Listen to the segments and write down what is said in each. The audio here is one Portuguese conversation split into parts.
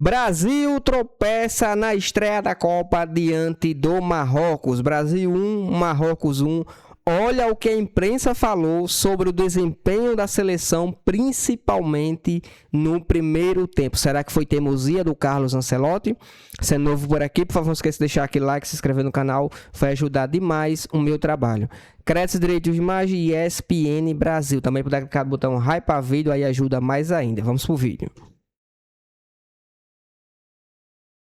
Brasil tropeça na estreia da Copa diante do Marrocos. Brasil 1, Marrocos 1. Olha o que a imprensa falou sobre o desempenho da seleção, principalmente no primeiro tempo. Será que foi teimosia do Carlos Ancelotti? Se é novo por aqui, por favor, não esqueça de deixar aquele like, se inscrever no canal. Vai ajudar demais o meu trabalho. Créditos, direitos de imagem e ESPN Brasil. Também puder clicar no botão Hype Vídeo, aí ajuda mais ainda. Vamos pro vídeo.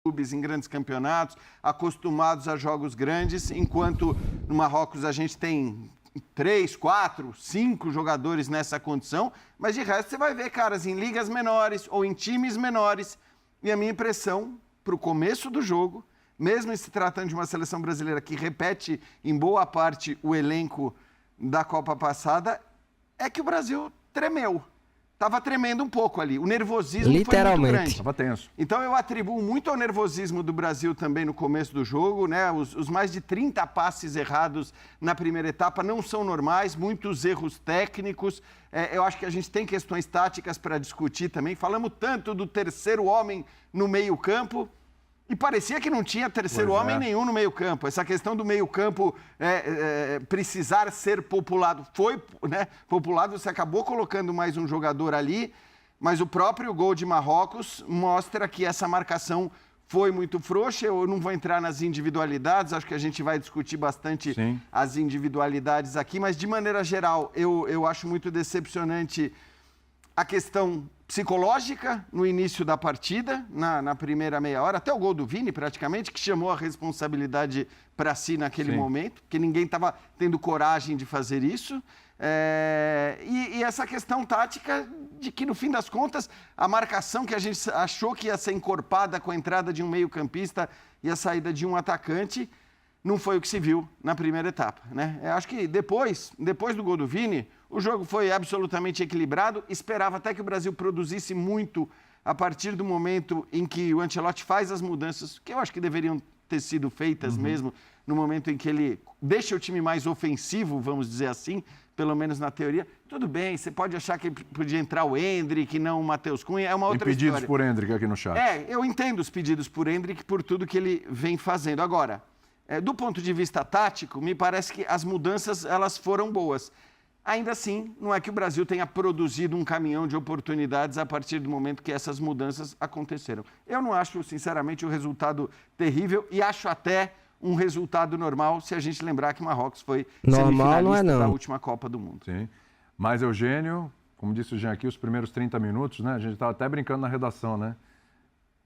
Clubes em grandes campeonatos, acostumados a jogos grandes, enquanto no Marrocos a gente tem 3, 4, 5 jogadores nessa condição, mas de resto você vai ver caras em ligas menores ou em times menores. E a minha impressão para o começo do jogo, mesmo se tratando de uma seleção brasileira que repete em boa parte o elenco da Copa passada, é que o Brasil tremeu. Estava tremendo um pouco ali. O nervosismo foi muito grande. Estava tenso. Então eu atribuo muito ao nervosismo do Brasil também no começo do jogo, né? Os mais de 30 passes errados na primeira etapa não são normais, muitos erros técnicos. Eu acho que a gente tem questões táticas para discutir também. Falamos tanto do terceiro homem no meio-campo. E parecia que não tinha terceiro homem nenhum no meio-campo. Essa questão do meio-campo precisar ser populado. Foi, né, populado, você acabou colocando mais um jogador ali, mas o próprio gol de Marrocos mostra que essa marcação foi muito frouxa. Eu não vou entrar nas individualidades, acho que a gente vai discutir bastante as individualidades aqui, mas de maneira geral, eu acho muito decepcionante a questão psicológica no início da partida, na primeira meia hora, até o gol do Vini, praticamente, que chamou a responsabilidade para si naquele momento, porque ninguém estava tendo coragem de fazer isso. E essa questão tática de que, no fim das contas, a marcação que a gente achou que ia ser encorpada com a entrada de um meio-campista e a saída de um atacante, não foi o que se viu na primeira etapa, né? Eu acho que depois do gol do Vini, o jogo foi absolutamente equilibrado. Esperava até que o Brasil produzisse muito a partir do momento em que o Ancelotti faz as mudanças, que eu acho que deveriam ter sido feitas mesmo, no momento em que ele deixa o time mais ofensivo, vamos dizer assim, pelo menos na teoria. Tudo bem, você pode achar que podia entrar o Endrick, não o Matheus Cunha, é uma outra história. Pedidos por Endrick aqui no chat. Eu entendo os pedidos por Endrick por tudo que ele vem fazendo. Agora, do ponto de vista tático, me parece que as mudanças elas foram boas. Ainda assim, não é que o Brasil tenha produzido um caminhão de oportunidades a partir do momento que essas mudanças aconteceram. Eu não acho, sinceramente, o resultado terrível e acho até um resultado normal se a gente lembrar que Marrocos foi semifinalista da última Copa do Mundo. Sim. Mas, Eugênio, como disse o Jean aqui, os primeiros 30 minutos, né? A gente estava até brincando na redação, né?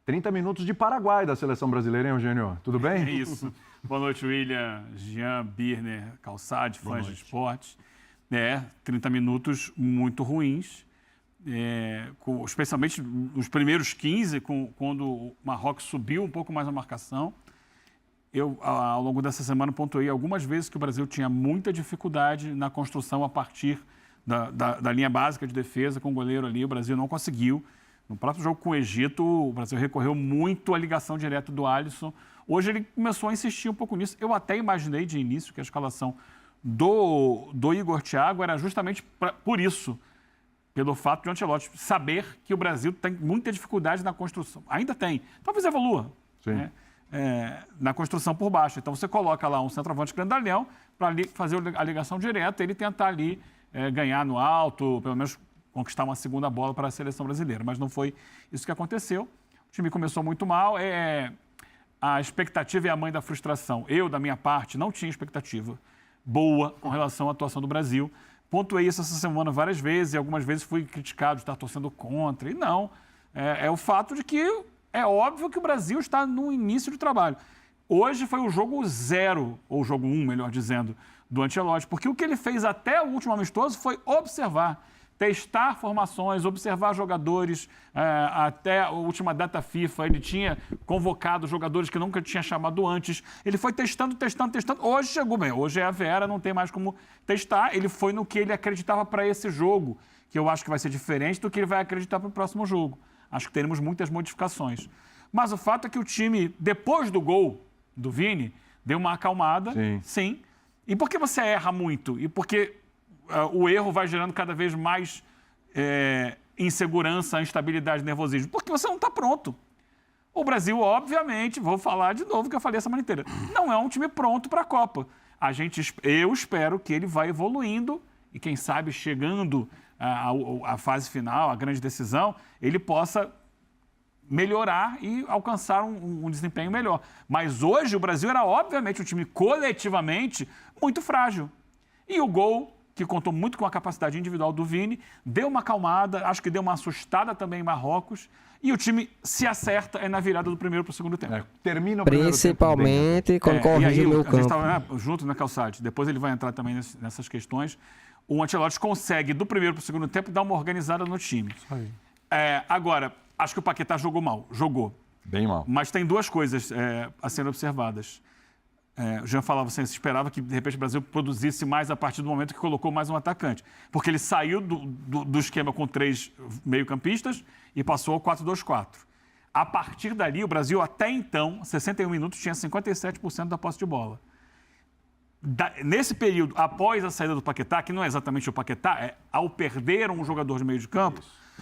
30 minutos de Paraguai da seleção brasileira, hein, Eugênio? Tudo bem? É isso. Boa noite, William, Jean, Birner, Calçade, fãs de esportes. 30 minutos muito ruins, especialmente nos primeiros 15, quando o Marrocos subiu um pouco mais a marcação. Eu, ao longo dessa semana, pontuei algumas vezes que o Brasil tinha muita dificuldade na construção a partir da linha básica de defesa com o goleiro ali. O Brasil não conseguiu. No próprio jogo com o Egito, o Brasil recorreu muito à ligação direta do Alisson. Hoje ele começou a insistir um pouco nisso. Eu até imaginei de início que a escalação do Igor Thiago era justamente por isso, pelo fato de o Ancelotti saber que o Brasil tem muita dificuldade na construção. Ainda tem. Talvez evolua. Né? Na construção por baixo. Então você coloca lá um centroavante grandalhão para fazer a ligação direta, ele tentar ali ganhar no alto, pelo menos conquistar uma segunda bola para a seleção brasileira. Mas não foi isso que aconteceu. O time começou muito mal. A expectativa é a mãe da frustração. Eu, da minha parte, não tinha expectativa boa com relação à atuação do Brasil. Pontuei isso essa semana várias vezes e algumas vezes fui criticado de estar torcendo contra. E não. É o fato de que é óbvio que o Brasil está no início do trabalho. Hoje foi o jogo 0, ou o jogo 1, melhor dizendo, do Ancelotti, porque o que ele fez até o último amistoso foi observar, testar formações, observar jogadores. Até a última data FIFA, ele tinha convocado jogadores que nunca tinha chamado antes. Ele foi testando. Hoje chegou bem. Hoje é a Vera, não tem mais como testar. Ele foi no que ele acreditava para esse jogo, que eu acho que vai ser diferente do que ele vai acreditar para o próximo jogo. Acho que teremos muitas modificações. Mas o fato é que o time, depois do gol do Vini, deu uma acalmada. Sim. E por que você erra muito? E porque o erro vai gerando cada vez mais insegurança, instabilidade, nervosismo? Porque você não está pronto. O Brasil, obviamente, vou falar de novo o que eu falei a semana inteira, não é um time pronto para a Copa. Eu espero que ele vá evoluindo e, quem sabe, chegando à fase final, à grande decisão, ele possa melhorar e alcançar um desempenho melhor. Mas hoje o Brasil era, obviamente, um time coletivamente muito frágil. E o gol, que contou muito com a capacidade individual do Vini, deu uma acalmada, acho que deu uma assustada também em Marrocos. E o time se acerta na virada do primeiro para o segundo tempo. Termina o primeiro Principalmente tempo quando corrige o meio A gente campo. estava junto na Calçade. Depois ele vai entrar também nessas questões. O Ancelotti consegue, do primeiro para o segundo tempo, dar uma organizada no time. Agora, acho que o Paquetá jogou mal. Jogou. Bem mal. Mas tem duas coisas a serem observadas. O Jean falava assim, se esperava que, de repente, o Brasil produzisse mais a partir do momento que colocou mais um atacante. Porque ele saiu do esquema com 3 meio-campistas e passou ao 4-2-4. A partir dali, o Brasil, até então, 61 minutos, tinha 57% da posse de bola. Nesse período, após a saída do Paquetá, que não é exatamente o Paquetá, ao perder um jogador de meio de campo,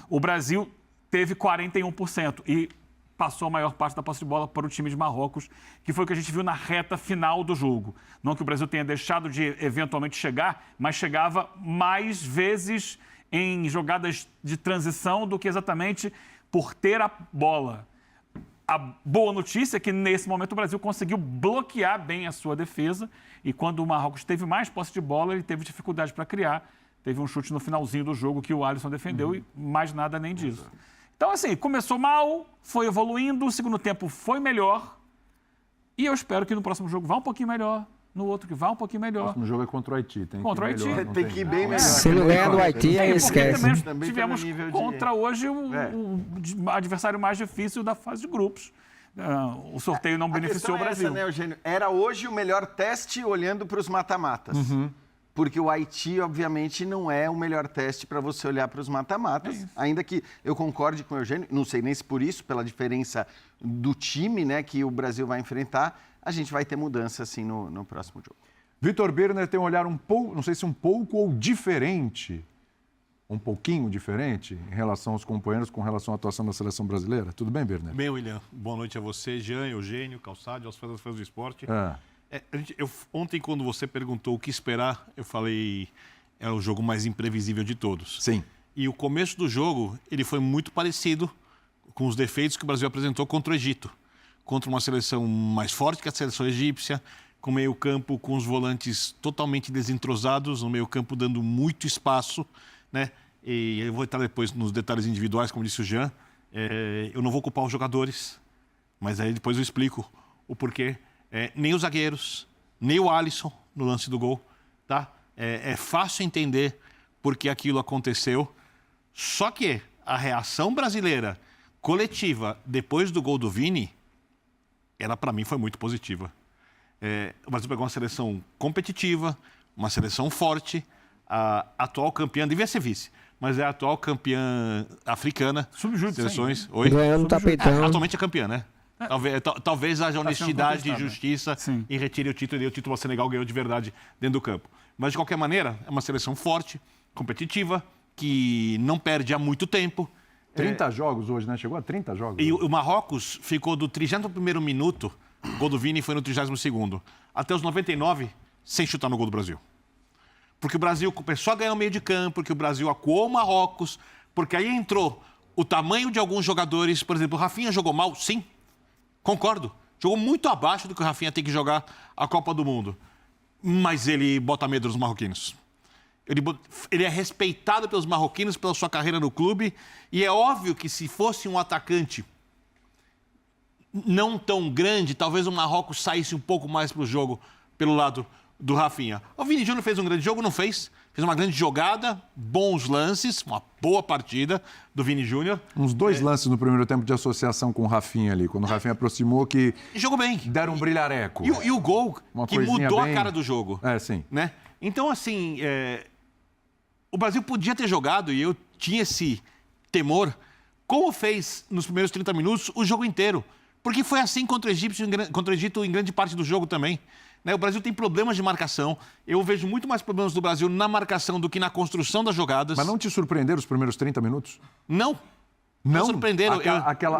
o Brasil teve 41% e passou a maior parte da posse de bola para o time de Marrocos, que foi o que a gente viu na reta final do jogo. Não que o Brasil tenha deixado de eventualmente chegar, mas chegava mais vezes em jogadas de transição do que exatamente por ter a bola. A boa notícia é que, nesse momento, o Brasil conseguiu bloquear bem a sua defesa e, quando o Marrocos teve mais posse de bola, ele teve dificuldade para criar. Teve um chute no finalzinho do jogo que o Alisson defendeu e mais nada nem disso. Então, assim, começou mal, foi evoluindo, o segundo tempo foi melhor e eu espero que no próximo jogo vá um pouquinho melhor, no outro que vá um pouquinho melhor. O próximo jogo é contra o Haiti. Contra o Haiti. Tem que ir bem melhor. Se não ganhar do Haiti, aí esquece. Também tivemos contra hoje o adversário mais difícil da fase de grupos. O sorteio não beneficiou o Brasil. Essa, né, Eugênio? Era hoje o melhor teste olhando para os mata-matas. Porque o Haiti, obviamente, não é o melhor teste para você olhar para os mata-matas. Ainda que eu concorde com o Eugênio, não sei nem se por isso, pela diferença do time, né, que o Brasil vai enfrentar, a gente vai ter mudança, assim, no próximo jogo. Vitor Birner tem um olhar um pouco, não sei se um pouco ou diferente, um pouquinho diferente em relação aos companheiros com relação à atuação da seleção brasileira. Tudo bem, Birner? Bem, William. Boa noite a você, Jean, Eugênio, Calçade, aos fãs do esporte. Ontem, quando você perguntou o que esperar, eu falei é o jogo mais imprevisível de todos. Sim. E o começo do jogo, ele foi muito parecido com os defeitos que o Brasil apresentou contra o Egito. Contra uma seleção mais forte que a seleção egípcia, com meio campo, com os volantes totalmente desentrosados, no meio campo dando muito espaço, né? E eu vou entrar depois nos detalhes individuais, como disse o Jean. Eu não vou culpar os jogadores, mas aí depois eu explico o porquê. Nem os zagueiros, nem o Alisson no lance do gol, tá? É fácil entender por que aquilo aconteceu. Só que a reação brasileira coletiva depois do gol do Vini, ela para mim foi muito positiva. O Brasil pegou uma seleção competitiva, uma seleção forte, a atual campeã, devia ser vice, mas é a atual campeã africana. Sub-20, seleções. sim. Oi? Ganhando o tapetão. Atualmente é campeã, né? Talvez haja honestidade e justiça Sim. e retire o título, e o título o Senegal ganhou de verdade dentro do campo. Mas, de qualquer maneira, é uma seleção forte, competitiva, que não perde há muito tempo. 30 jogos hoje, né? Chegou a 30 jogos. E o Marrocos ficou do 31º minuto, o gol do Vini foi no 32º, até os 99, sem chutar no gol do Brasil. Porque o Brasil começou a ganhar o meio de campo, porque o Brasil acuou o Marrocos, porque aí entrou o tamanho de alguns jogadores. Por exemplo, o Rafinha jogou mal? Sim. Concordo. Jogou muito abaixo do que o Rafinha tem que jogar a Copa do Mundo. Mas ele bota medo nos marroquinos. Ele é respeitado pelos marroquinos, pela sua carreira no clube. E é óbvio que se fosse um atacante não tão grande, talvez o Marrocos saísse um pouco mais para o jogo pelo lado do Rafinha. O Vini Júnior fez um grande jogo? Não fez. Fez uma grande jogada, bons lances, uma boa partida do Vini Júnior. Uns 2 lances no primeiro tempo de associação com o Rafinha ali, quando o Rafinha aproximou que Jogou bem. deram um brilhareco. E o gol Uma que coisinha mudou bem- a cara do jogo. Sim. Né? Então, assim, o Brasil podia ter jogado, e eu tinha esse temor, como fez nos primeiros 30 minutos, o jogo inteiro. Porque foi assim contra o Egito em grande parte do jogo também. Né? O Brasil tem problemas de marcação. Eu vejo muito mais problemas do Brasil na marcação do que na construção das jogadas. Mas não te surpreenderam os primeiros 30 minutos? Não. Não surpreenderam.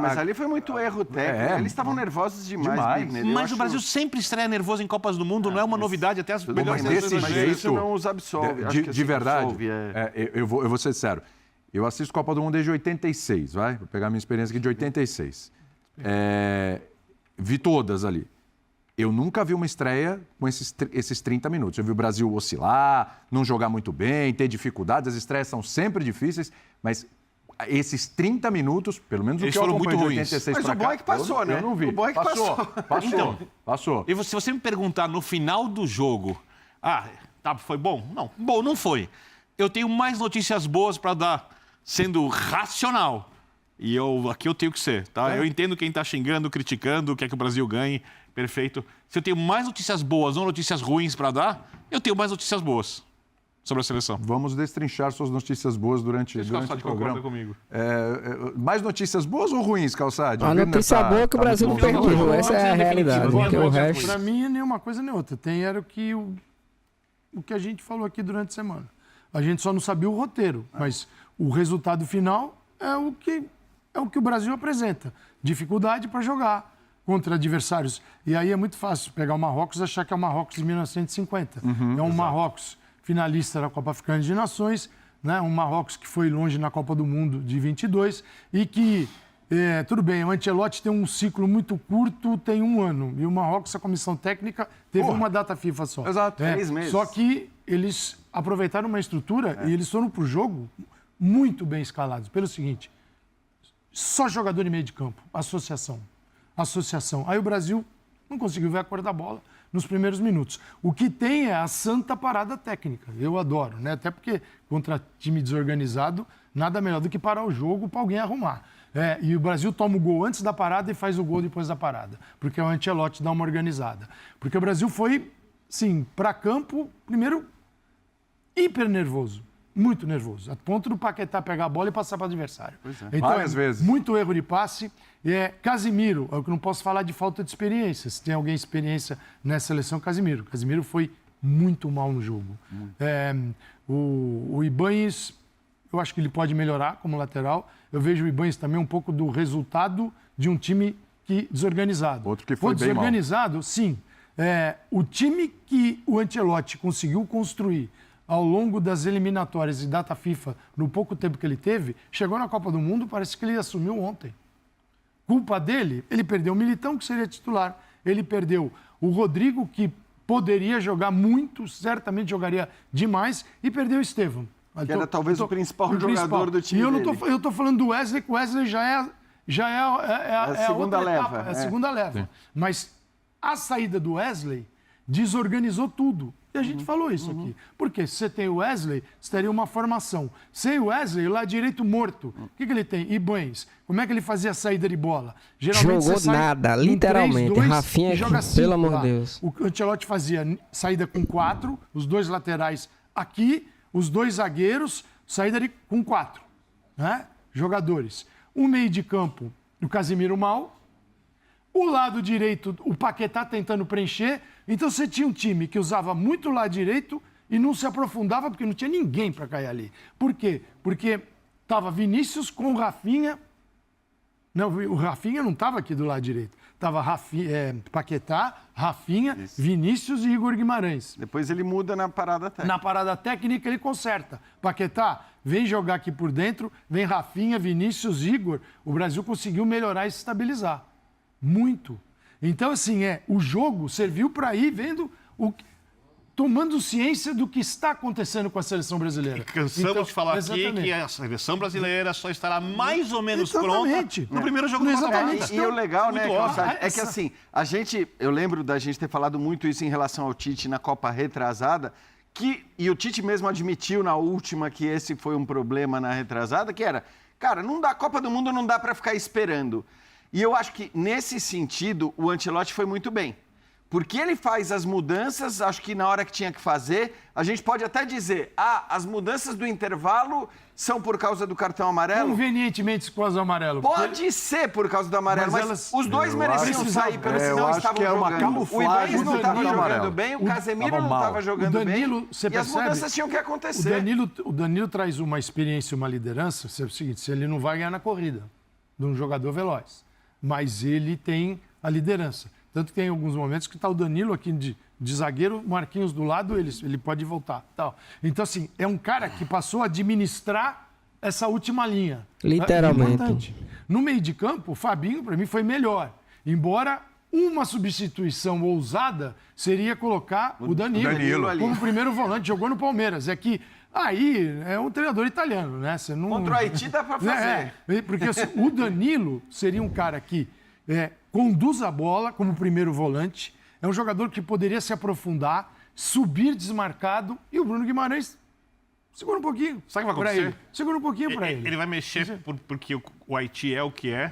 Mas ali foi muito erro técnico. Eles estavam nervosos demais. Bigner. Mas o Brasil sempre estreia nervoso em Copas do Mundo, não é uma novidade, até as melhores desse seleções. jeito, isso não os absolve. De verdade, eu vou ser sincero. Eu assisto Copa do Mundo desde 86, vai? Vou pegar minha experiência aqui de 86. Vi todas ali. Eu nunca vi uma estreia com esses 30 minutos. Eu vi o Brasil oscilar, não jogar muito bem, ter dificuldades. As estreias são sempre difíceis, mas esses 30 minutos, pelo menos eles o que eu foram muito acompanhei de ruins. 86 Mas pra o bom cá, é que passou, né? Eu não vi. O bom é que Passou. E se você me perguntar no final do jogo, foi bom? Não, bom não foi. Eu tenho mais notícias boas para dar, sendo racional. E aqui eu tenho que ser, tá? Eu entendo quem está xingando, criticando, quer que o Brasil ganhe, perfeito. Se eu tenho mais notícias boas ou notícias ruins para dar, eu tenho mais notícias boas sobre a seleção. Vamos destrinchar suas notícias boas durante o programa. Comigo. Mais notícias boas ou ruins, Calçade? A notícia boa é que o Brasil não perdeu. Essa é a realidade. Porque o resto... Para mim, nem uma coisa nem outra. Era o que a gente falou aqui durante a semana. A gente só não sabia o roteiro, mas o resultado final é o que o Brasil apresenta. Dificuldade para jogar contra adversários. E aí é muito fácil pegar o Marrocos e achar que é o Marrocos de 1950. É um Marrocos finalista da Copa Africana de Nações, né? Um Marrocos que foi longe na Copa do Mundo de 22 e que, tudo bem, o Ancelotti tem um ciclo muito curto, tem 1 ano. E o Marrocos, a comissão técnica, teve uma data FIFA só. Exato, 3 meses. Só que eles aproveitaram uma estrutura e eles foram para o jogo muito bem escalados. Pelo seguinte, só jogador em meio de campo, associação. Aí o Brasil não conseguiu ver a cor da bola nos primeiros minutos. O que tem é a santa parada técnica. Eu adoro, né? Até porque contra time desorganizado, nada melhor do que parar o jogo para alguém arrumar. E o Brasil toma o gol antes da parada e faz o gol depois da parada. Porque o Ancelotti dá uma organizada. Porque o Brasil foi, sim, para campo, primeiro, hiper nervoso. Muito nervoso, a ponto do Paquetá pegar a bola e passar para o adversário. Então, várias vezes. Muito erro de passe. Casimiro, eu não posso falar de falta de experiência. Se tem alguém experiência nessa seleção, Casimiro. Casimiro foi muito mal no jogo. O Ibanez, eu acho que ele pode melhorar como lateral. Eu vejo o Ibanez também um pouco do resultado de um time desorganizado. Outro que foi bem mal. Desorganizado, sim. O time que o Ancelotti conseguiu construir ao longo das eliminatórias e data FIFA, no pouco tempo que ele teve, chegou na Copa do Mundo, parece que ele assumiu ontem. Culpa dele, ele perdeu o Militão, que seria titular. Ele perdeu o Rodrigo, que poderia jogar muito, certamente jogaria demais, e perdeu o Estevão. Que era talvez o principal jogador do time dele. Eu estou falando do Wesley, que o Wesley já é a segunda outra leva. etapa, é a segunda leva. Sim. Mas a saída do Wesley desorganizou tudo. E a gente falou isso aqui. Porque se você tem o Wesley, você teria uma formação. Sem o Wesley, o lado direito morto. O que ele tem? Ibanez. Como é que ele fazia a saída de bola? Geralmente jogou nada, literalmente. 3, 2, Rafinha, joga 5 pelo amor de lá. Deus. O Ancelotti fazia saída com 4, os 2 laterais aqui, os 2 zagueiros, saída com 4, né? Jogadores. O meio de campo, o Casimiro mal. O lado direito, o Paquetá tentando preencher. Então você tinha um time que usava muito o lado direito e não se aprofundava porque não tinha ninguém para cair ali. Por quê? Porque estava Vinícius com o Rafinha. Não, o Rafinha não estava aqui do lado direito. Estava Paquetá, Rafinha, isso. Vinícius e Igor Guimarães. Depois ele muda na parada técnica. Na parada técnica ele conserta. Paquetá, vem jogar aqui por dentro, vem Rafinha, Vinícius, Igor. O Brasil conseguiu melhorar e se estabilizar. Muito. Então, assim, o jogo serviu para ir vendo, tomando ciência do que está acontecendo com a seleção brasileira. E cansamos de falar aqui que a seleção brasileira só estará mais ou menos pronta no primeiro jogo do Exatamente. E o legal, né, Calçade, é que assim, eu lembro da gente ter falado muito isso em relação ao Tite na Copa retrasada, e o Tite mesmo admitiu na última que esse foi um problema na retrasada, que era, cara, a Copa do Mundo não dá para ficar esperando. E eu acho que, nesse sentido, o Ancelotti foi muito bem. Porque ele faz as mudanças, acho que na hora que tinha que fazer, a gente pode até dizer, as mudanças do intervalo são por causa do cartão amarelo? Convenientemente por causa do amarelo. Pode ser por causa do amarelo, mas os dois mereciam sair, pelo eu não acho estavam que era uma jogando. O camuflagem Ibanez não do estava cartão jogando amarelo. bem, o Casemiro Tava não mal. estava jogando O Danilo, bem, você e as percebe? mudanças tinham que acontecer. O Danilo traz uma experiência, uma liderança. É o seguinte, se ele não vai ganhar na corrida de um jogador veloz, mas ele tem a liderança. Tanto que tem alguns momentos que está o Danilo aqui de zagueiro, Marquinhos do lado, ele pode voltar. Tal. Então, assim, é um cara que passou a administrar essa última linha. Literalmente. É importante. No meio de campo, o Fabinho, para mim, foi melhor. Embora uma substituição ousada seria colocar o Danilo como primeiro volante. Jogou no Palmeiras. É que aí é um treinador italiano, né? Você não... Contra o Haiti dá para fazer. Porque assim, o Danilo seria um cara que conduz a bola como primeiro volante. É um jogador que poderia se aprofundar, subir desmarcado. E o Bruno Guimarães segura um pouquinho. Sabe o que vai acontecer? Segura um pouquinho para ele. Ele vai mexer porque o Haiti é o que é.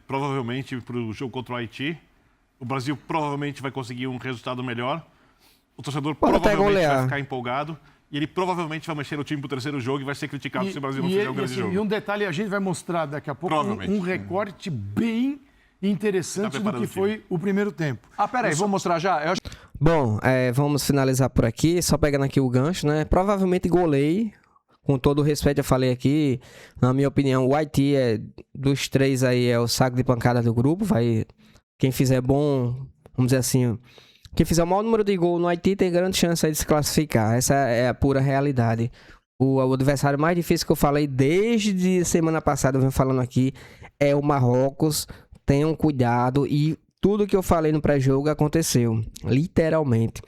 Provavelmente para o jogo contra o Haiti. O Brasil provavelmente vai conseguir um resultado melhor. O torcedor provavelmente vai ficar empolgado. E ele provavelmente vai mexer o time para o terceiro jogo e vai ser criticado se o Brasil não fizer um grande jogo. E um detalhe, a gente vai mostrar daqui a pouco um recorte bem interessante do que foi o primeiro tempo. Peraí, vou mostrar já. Bom, vamos finalizar por aqui, só pegando aqui o gancho, né? Provavelmente golei, com todo o respeito, eu falei aqui, na minha opinião, o Haiti dos três aí é o saco de pancada do grupo, quem fizer bom, vamos dizer assim, quem fizer o maior número de gol no Haiti tem grande chance aí de se classificar, essa é a pura realidade. O adversário mais difícil que eu falei desde semana passada, eu venho falando aqui, é o Marrocos. Tenham cuidado e tudo que eu falei no pré-jogo aconteceu, literalmente.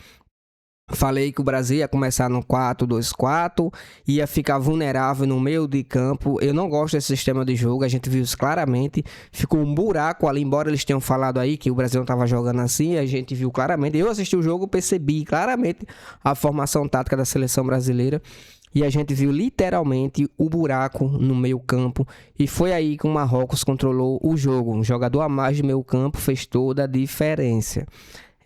Falei que o Brasil ia começar no 4-2-4, ia ficar vulnerável no meio de campo. Eu não gosto desse sistema de jogo, a gente viu isso claramente. Ficou um buraco ali, embora eles tenham falado aí que o Brasil não estava jogando assim, a gente viu claramente. Eu assisti o jogo, percebi claramente a formação tática da seleção brasileira. E a gente viu literalmente o buraco no meio campo. E foi aí que o Marrocos controlou o jogo. Um jogador a mais de meio campo fez toda a diferença.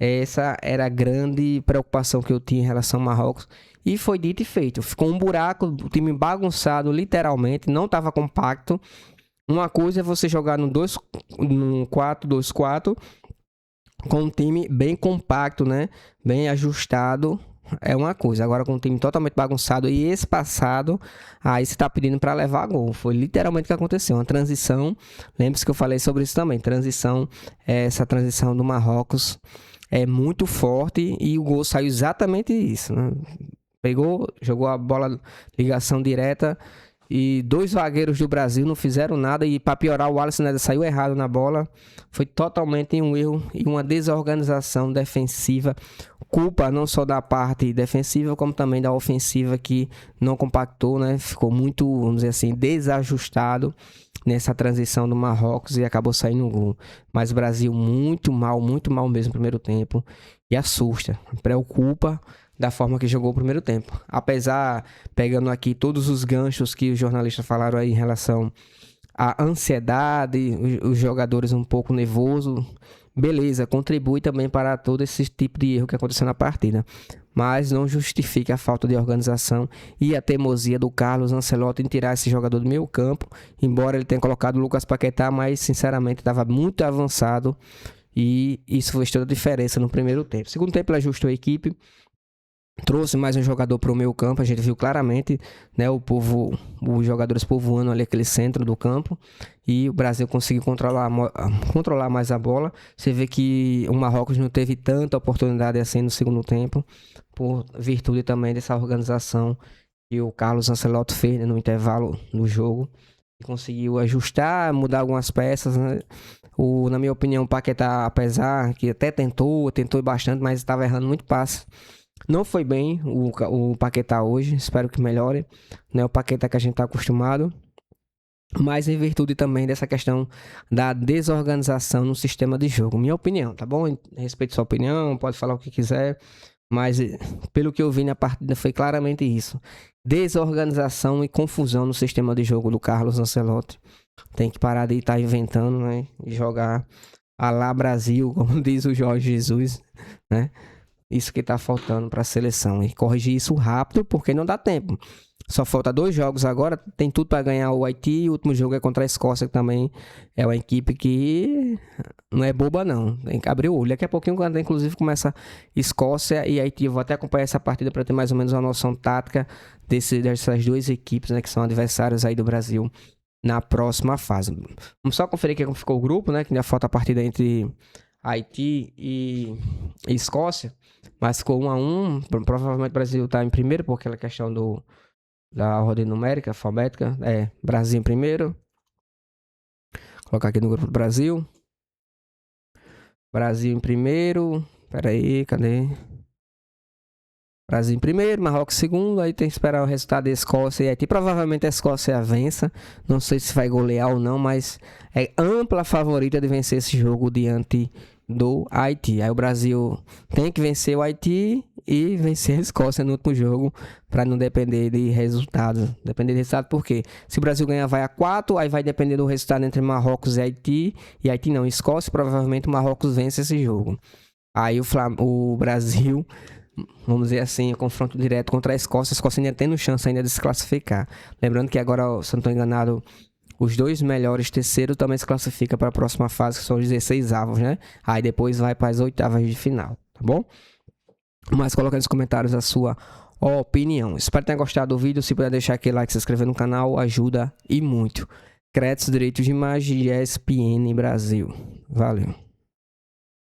Essa era a grande preocupação que eu tinha em relação ao Marrocos. E foi dito e feito. Ficou um buraco, o time bagunçado literalmente, não estava compacto. Uma coisa é você jogar no 4-2-4 com um time bem compacto, né? Bem ajustado. É uma coisa, agora com um time totalmente bagunçado e espaçado, aí você tá pedindo para levar gol. Foi literalmente o que aconteceu, uma transição. Lembre-se que eu falei sobre isso também. Essa transição do Marrocos é muito forte e o gol saiu exatamente isso, né? Pegou, jogou a bola, ligação direta e dois zagueiros do Brasil não fizeram nada e para piorar o Alisson Neves saiu errado na bola. Foi totalmente um erro e uma desorganização defensiva. Culpa não só da parte defensiva, como também da ofensiva que não compactou, né? Ficou muito, vamos dizer assim, desajustado nessa transição do Marrocos e acabou saindo um gol. Mas o Brasil muito mal mesmo no primeiro tempo e assusta, preocupa da forma que jogou o primeiro tempo. Apesar, pegando aqui todos os ganchos que os jornalistas falaram aí em relação à ansiedade, os jogadores um pouco nervosos, beleza, contribui também para todo esse tipo de erro que aconteceu na partida. Mas não justifica a falta de organização e a teimosia do Carlos Ancelotti em tirar esse jogador do meio campo. Embora ele tenha colocado o Lucas Paquetá, mas sinceramente estava muito avançado e isso fez toda a diferença no primeiro tempo. Segundo tempo ele ajustou a equipe, trouxe mais um jogador para o meio campo, a gente viu claramente, né, os jogadores povoando ali aquele centro do campo e o Brasil conseguiu controlar mais a bola. Você vê que o Marrocos não teve tanta oportunidade assim no segundo tempo, por virtude também dessa organização que o Carlos Ancelotti fez, né, no intervalo do jogo. E conseguiu ajustar, mudar algumas peças, né? Na minha opinião, o Paquetá, apesar que até tentou bastante, mas estava errando muito passe. Não foi bem o Paquetá hoje, espero que melhore, né? O Paquetá que a gente está acostumado, mas em virtude também dessa questão da desorganização no sistema de jogo. Minha opinião, tá bom? Respeito sua opinião, pode falar o que quiser, mas pelo que eu vi na partida foi claramente isso. Desorganização e confusão no sistema de jogo do Carlos Ancelotti. Tem que parar de estar inventando, né? E jogar Alá Brasil, como diz o Jorge Jesus, né? Isso que tá faltando para a seleção. E corrigir isso rápido, porque não dá tempo. Só falta 2 jogos agora, tem tudo para ganhar o Haiti, e o último jogo é contra a Escócia, que também é uma equipe que não é boba não, tem que abrir o olho. Daqui a pouquinho, quando inclusive começa Escócia e Haiti, eu vou até acompanhar essa partida para ter mais ou menos uma noção tática dessas 2 equipes, né, que são adversários aí do Brasil na próxima fase. Vamos só conferir aqui como ficou o grupo, né, que ainda falta a partida entre Haiti e Escócia, mas ficou 1-1, provavelmente o Brasil está em primeiro, por aquela questão da ordem numérica, alfabética. Brasil em primeiro. Vou colocar aqui no grupo do Brasil. Brasil em primeiro. Pera aí, cadê? Brasil em primeiro, Marrocos em segundo. Aí tem que esperar o resultado da Escócia e Haiti. Provavelmente a Escócia vença. Não sei se vai golear ou não, mas é ampla favorita de vencer esse jogo diante do Haiti. Aí o Brasil tem que vencer o Haiti e vencer a Escócia no último jogo para não depender de resultado. Depender de resultado porque se o Brasil ganhar vai a 4, aí vai depender do resultado entre Marrocos e Haiti. E Haiti não, Escócia, provavelmente o Marrocos vence esse jogo. Aí o Brasil, vamos dizer assim, confronto direto contra a Escócia ainda tendo chance ainda de se classificar. Lembrando que agora, se eu não estou enganado, os 2 melhores terceiros também se classificam para a próxima fase, que são os 16 avos, né? Aí depois vai para as 8ª de final, tá bom? Mas coloca nos comentários a sua opinião. Espero que tenha gostado do vídeo. Se puder deixar aquele like, se inscrever no canal, ajuda e muito. Créditos, direitos de imagem e ESPN Brasil. Valeu.